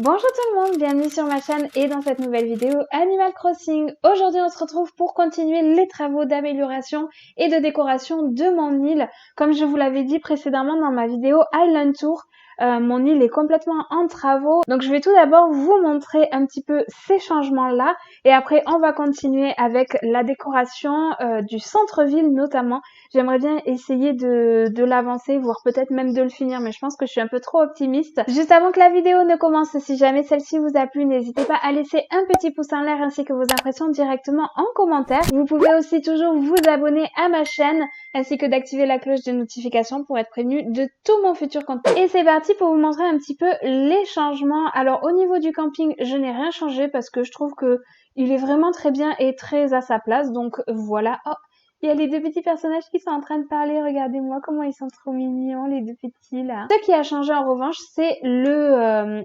Bonjour tout le monde, bienvenue sur ma chaîne et dans cette nouvelle vidéo Animal Crossing. Aujourd'hui on se retrouve pour continuer les travaux d'amélioration et de décoration de mon île. Comme je vous l'avais dit précédemment dans ma vidéo Island Tour, mon île est complètement en travaux. Donc je vais tout d'abord vous montrer un petit peu ces changements-là et après on va continuer avec la décoration du centre-ville notamment. J'aimerais bien essayer de l'avancer, voire peut-être même de le finir, mais je pense que je suis un peu trop optimiste. Juste avant que la vidéo ne commence, si jamais celle-ci vous a plu, n'hésitez pas à laisser un petit pouce en l'air ainsi que vos impressions directement en commentaire. Vous pouvez aussi toujours vous abonner à ma chaîne ainsi que d'activer la cloche de notification pour être prévenu de tout mon futur contenu. Et c'est parti pour vous montrer un petit peu les changements. Alors au niveau du camping, je n'ai rien changé parce que je trouve que il est vraiment très bien et très à sa place. Donc voilà. Oh, il y a les deux petits personnages qui sont en train de parler. Regardez-moi comment ils sont trop mignons, les deux petits là. Ce qui a changé en revanche, c'est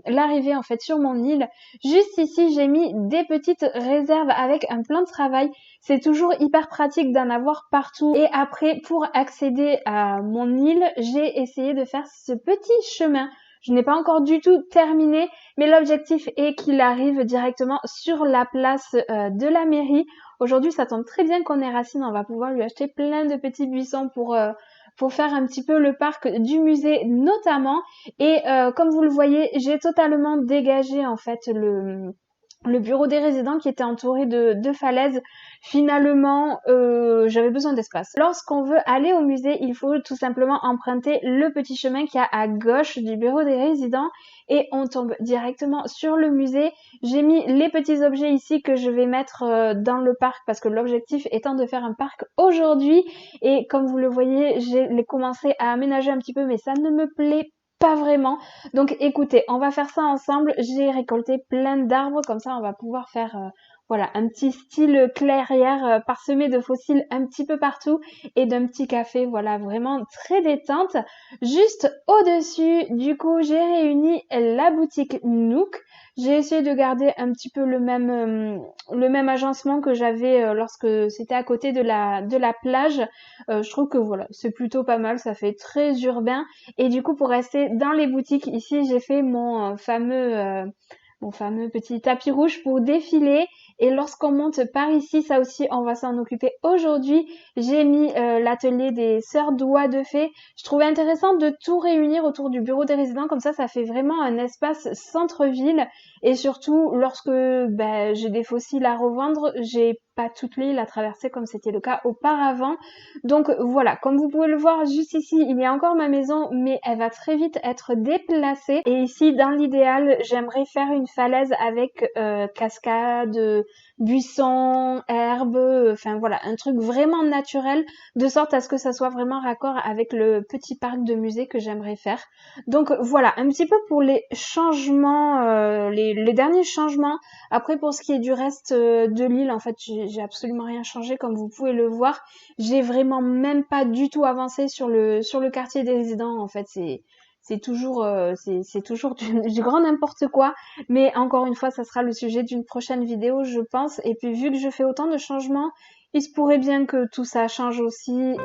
l'arrivée en fait sur mon île. Juste ici, j'ai mis des petites réserves avec un plan de travail. C'est toujours hyper pratique d'en avoir partout. Et après, pour accéder à mon île, j'ai essayé de faire ce petit chemin. Je n'ai pas encore du tout terminé, mais l'objectif est qu'il arrive directement sur la place de la mairie. Aujourd'hui, ça tombe très bien qu'on ait Racine, on va pouvoir lui acheter plein de petits buissons pour faire un petit peu le parc du musée notamment. Et comme vous le voyez, j'ai totalement dégagé en fait le bureau des résidents qui était entouré de falaises. Finalement, j'avais besoin d'espace. Lorsqu'on veut aller au musée, il faut tout simplement emprunter le petit chemin qu'il y a à gauche du bureau des résidents et on tombe directement sur le musée. J'ai mis les petits objets ici que je vais mettre dans le parc parce que l'objectif étant de faire un parc aujourd'hui et comme vous le voyez, j'ai commencé à aménager un petit peu mais ça ne me plaît pas vraiment. Donc écoutez, on va faire ça ensemble. J'ai récolté plein d'arbres, comme ça on va pouvoir faire voilà, un petit style clairière parsemé de fossiles un petit peu partout et d'un petit café, voilà, vraiment très détente. Juste au-dessus, du coup, j'ai réuni la boutique Nook. J'ai essayé de garder un petit peu le même agencement que j'avais lorsque c'était à côté de la plage. Je trouve que voilà, c'est plutôt pas mal, ça fait très urbain. Et du coup, pour rester dans les boutiques, ici, j'ai fait mon fameux petit tapis rouge pour défiler. Et lorsqu'on monte par ici, ça aussi, on va s'en occuper aujourd'hui. J'ai mis l'atelier des sœurs doigts de fée. Je trouvais intéressant de tout réunir autour du bureau des résidents. Comme ça fait vraiment un espace centre-ville. Et surtout, lorsque j'ai des fossiles à revendre, j'ai pas toute l'île à traverser comme c'était le cas auparavant. Donc voilà, comme vous pouvez le voir juste ici, il y a encore ma maison, mais elle va très vite être déplacée. Et ici, dans l'idéal, j'aimerais faire une falaise avec cascade, buissons, herbes, enfin voilà, un truc vraiment naturel, de sorte à ce que ça soit vraiment raccord avec le petit parc de musée que j'aimerais faire. Donc voilà, un petit peu pour les changements, les derniers changements. Après, pour ce qui est du reste de l'île, en fait, j'ai absolument rien changé, comme vous pouvez le voir. J'ai vraiment même pas du tout avancé sur le quartier des résidents. En fait, c'est toujours c'est toujours du grand n'importe quoi. Mais encore une fois, ça sera le sujet d'une prochaine vidéo, je pense. Et puis vu que je fais autant de changements, il se pourrait bien que tout ça change aussi.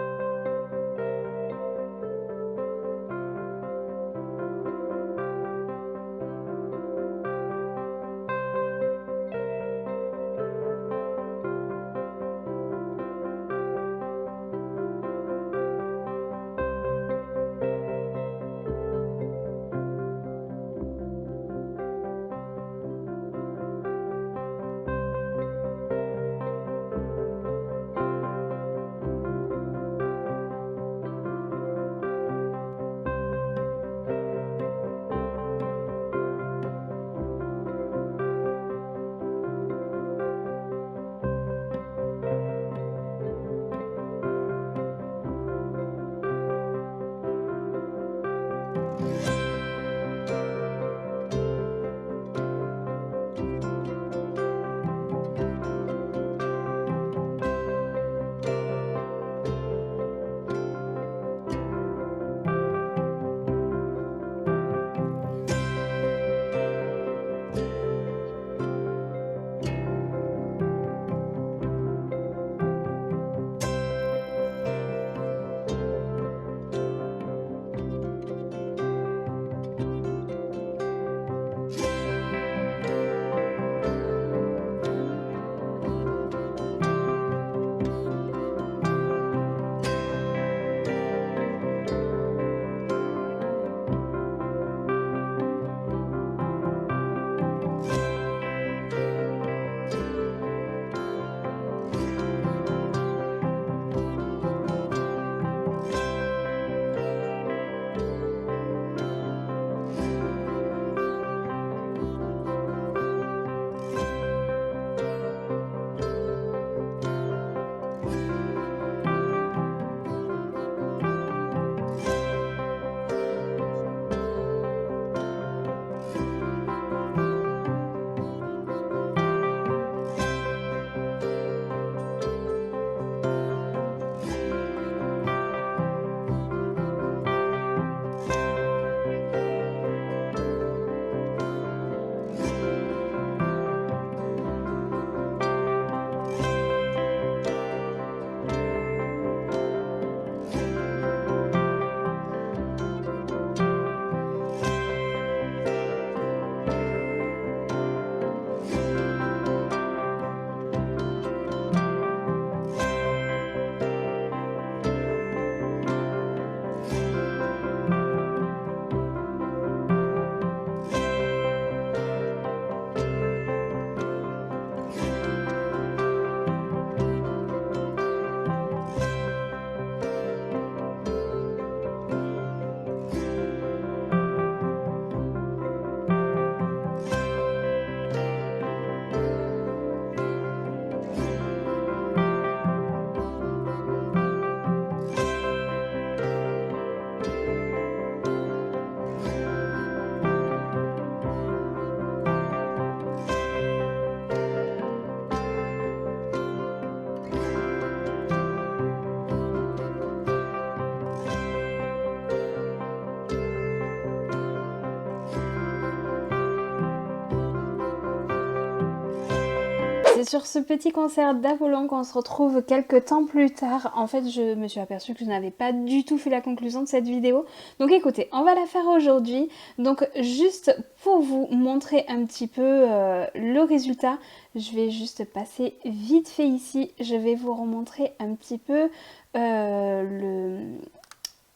c'est sur ce petit concert d'Apollon qu'on se retrouve quelques temps plus tard. En fait, je me suis aperçue que je n'avais pas du tout fait la conclusion de cette vidéo. Donc écoutez, on va la faire aujourd'hui. Donc juste pour vous montrer un petit peu le résultat, je vais juste passer vite fait ici. Je vais vous remontrer un petit peu le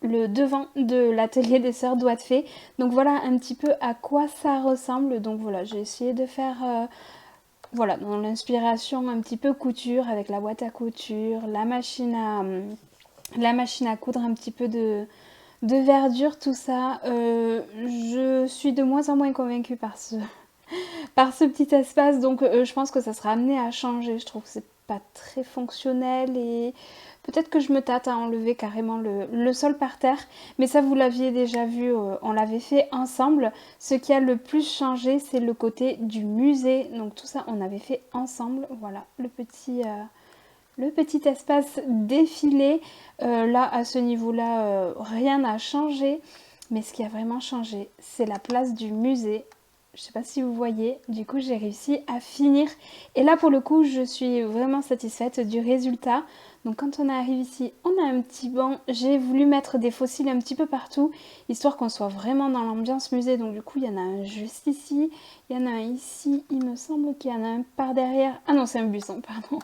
devant de l'atelier des sœurs Doigts de Fée. Donc voilà un petit peu à quoi ça ressemble. Donc voilà, j'ai essayé de faire voilà, dans l'inspiration un petit peu couture avec la boîte à couture, la machine à coudre, un petit peu de verdure, tout ça. Je suis de moins en moins convaincue par ce petit espace, donc je pense que ça sera amené à changer. Je trouve que c'est pas très fonctionnel et peut-être que je me tâte à enlever carrément le sol par terre, mais ça vous l'aviez déjà vu, on l'avait fait ensemble. Ce qui a le plus changé, c'est le côté du musée, donc tout ça on avait fait ensemble. Voilà le petit espace défilé. Là à ce niveau là rien n'a changé, mais ce qui a vraiment changé c'est la place du musée. Je sais pas si vous voyez, du coup j'ai réussi à finir et là pour le coup je suis vraiment satisfaite du résultat. Donc quand on arrive ici, on a un petit banc. J'ai voulu mettre des fossiles un petit peu partout, histoire qu'on soit vraiment dans l'ambiance musée. Donc du coup il y en a un juste ici, il y en a un ici, il me semble qu'il y en a un par derrière. Ah non c'est un buisson, pardon.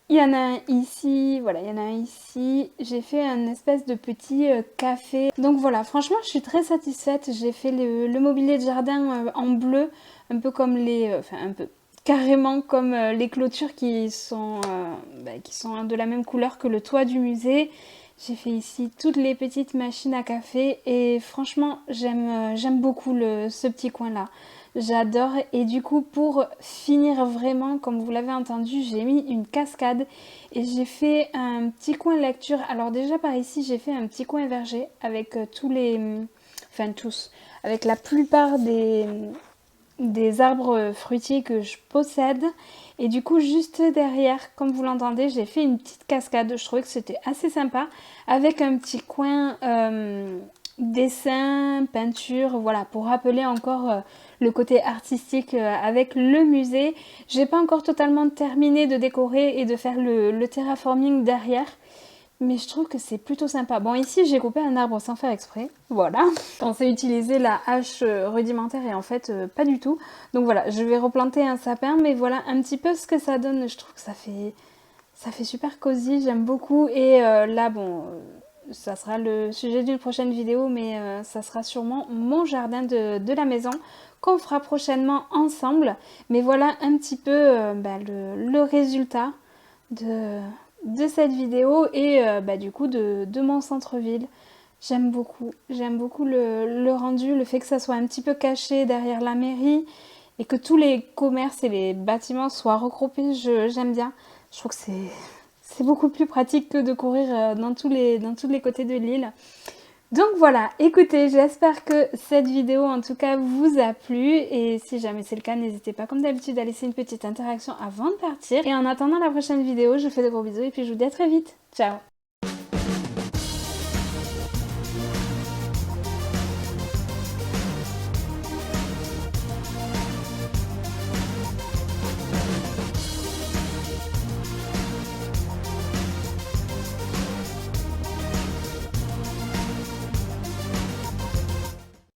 Il y en a un ici, voilà, il y en a un ici. J'ai fait un espèce de petit café. Donc voilà, franchement, je suis très satisfaite. J'ai fait le mobilier de jardin en bleu, un peu comme enfin un peu, carrément comme les clôtures qui sont de la même couleur que le toit du musée. J'ai fait ici toutes les petites machines à café et franchement, j'aime beaucoup ce petit coin-là. J'adore et du coup pour finir vraiment comme vous l'avez entendu j'ai mis une cascade et j'ai fait un petit coin lecture. Alors déjà par ici j'ai fait un petit coin verger avec avec la plupart des arbres fruitiers que je possède et du coup juste derrière comme vous l'entendez j'ai fait une petite cascade. Je trouvais que c'était assez sympa avec un petit coin dessin, peinture, voilà, pour rappeler encore le côté artistique avec le musée. J'ai pas encore totalement terminé de décorer et de faire le terraforming derrière, mais je trouve que c'est plutôt sympa. Bon, ici j'ai coupé un arbre sans faire exprès, voilà. Je pensais utiliser la hache rudimentaire et en fait pas du tout. Donc voilà, je vais replanter un sapin, mais voilà un petit peu ce que ça donne. Je trouve que ça fait super cosy, j'aime beaucoup. Et là, bon, ça sera le sujet d'une prochaine vidéo, mais ça sera sûrement mon jardin de la maison qu'on fera prochainement ensemble. Mais voilà un petit peu le résultat de cette vidéo et du coup de mon centre-ville. J'aime beaucoup le rendu, le fait que ça soit un petit peu caché derrière la mairie et que tous les commerces et les bâtiments soient regroupés, j'aime bien. Je trouve que c'est beaucoup plus pratique que de courir dans tous les côtés de l'île. Donc voilà, écoutez, j'espère que cette vidéo en tout cas vous a plu et si jamais c'est le cas, n'hésitez pas comme d'habitude à laisser une petite interaction avant de partir. Et en attendant la prochaine vidéo, je vous fais de gros bisous et puis je vous dis à très vite. Ciao!